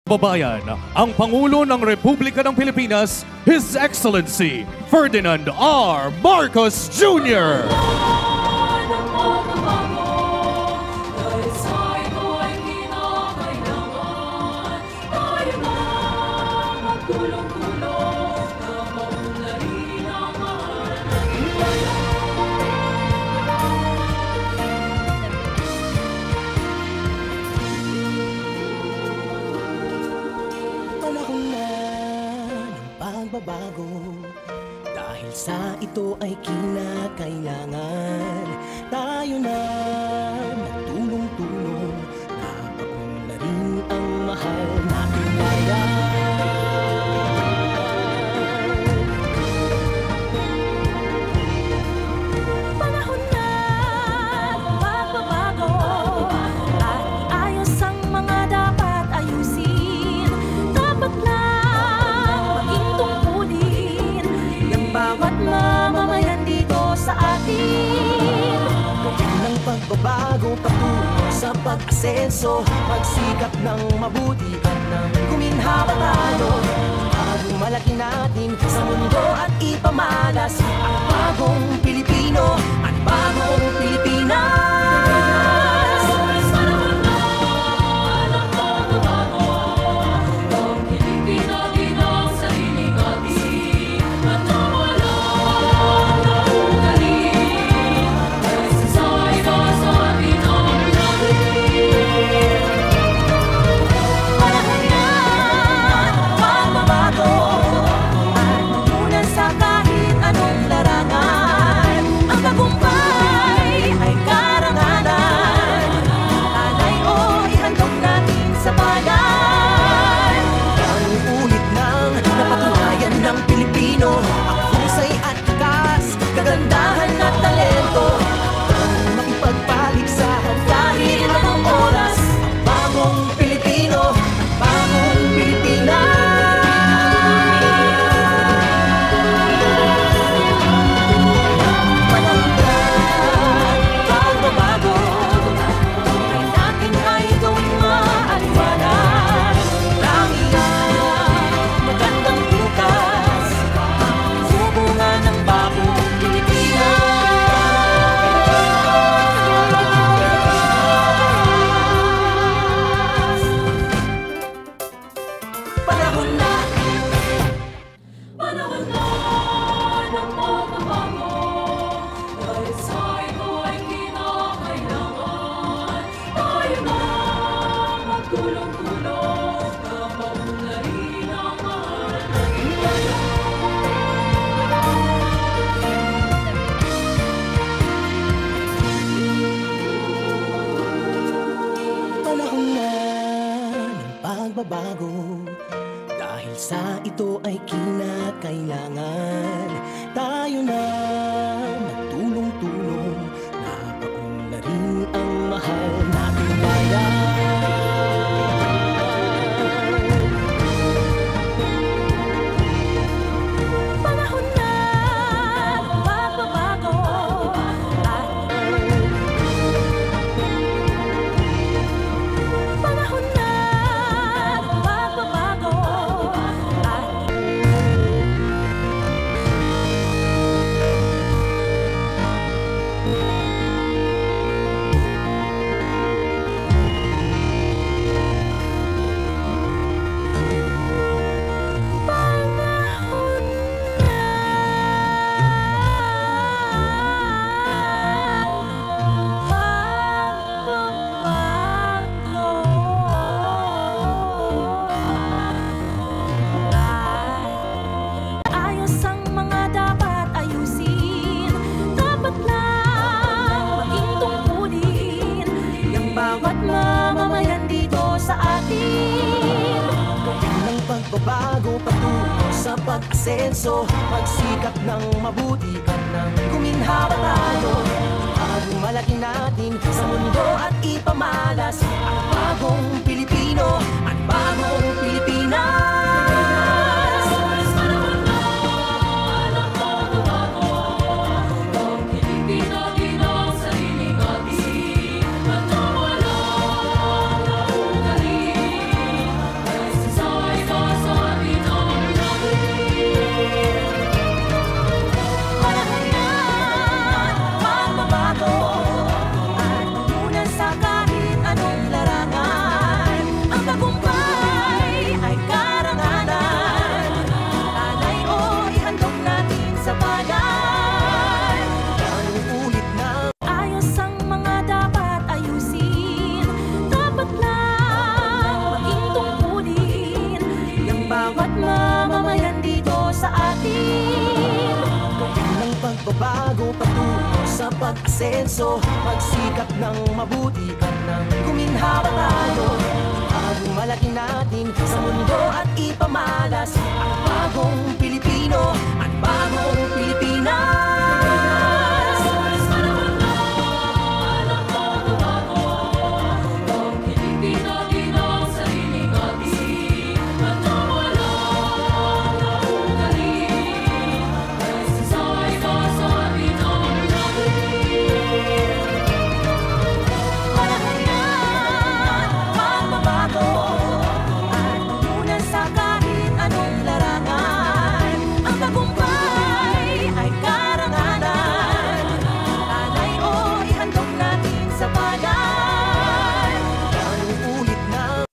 Babayan, ang Pangulo ng Republika ng Pilipinas, His Excellency Ferdinand R. Marcos Jr. Pagbabago, dahil sa ito ay kinakailangan tayo na magtulong-tulong, napaon na rin ang mahal nating bayan. Panahon na pagbabago at iayos ang mga dapat ayusin. Dapat lang bawat mamamayan dito sa atin. Gawin ng pagbabago patungo sa pag-asenso, magsikap ng mabuti at nang guminhawa tayo. Bagong malaki natin sa mundo at ipamalas ang bagong Pilipino at bagong Pilipinas. Kagandahan at talento ang makipagpaligsahan kahit anong oras. Ang bagong Pilipino, ang bagong Pilipinas. Panahon pagbabago, buhay natin ay gawing maaliwalas. Langit magandang bukas, subungan ng bagong pagbabago, dahil sa ito ay kinakailangan tayo na magtulong-tulong, napaon na rin ang mahal nating bayan. Panahon na pagbabago at panahon na bawat mamamayan dito sa atin. Gawin ng pagbabago patungo sa pag-asenso, magsikap ng mabuti at nang guminhawa tayo. Bagong malaki natin sa mundo at ipamalas ang bagong Pilipino at bagong Pilipinas. Magbabago patungo sa pag-asenso, magsikap ng mabuti at nang guminhawa tayo. Bagong malaki natin sa mundo at ipamalas ang bagong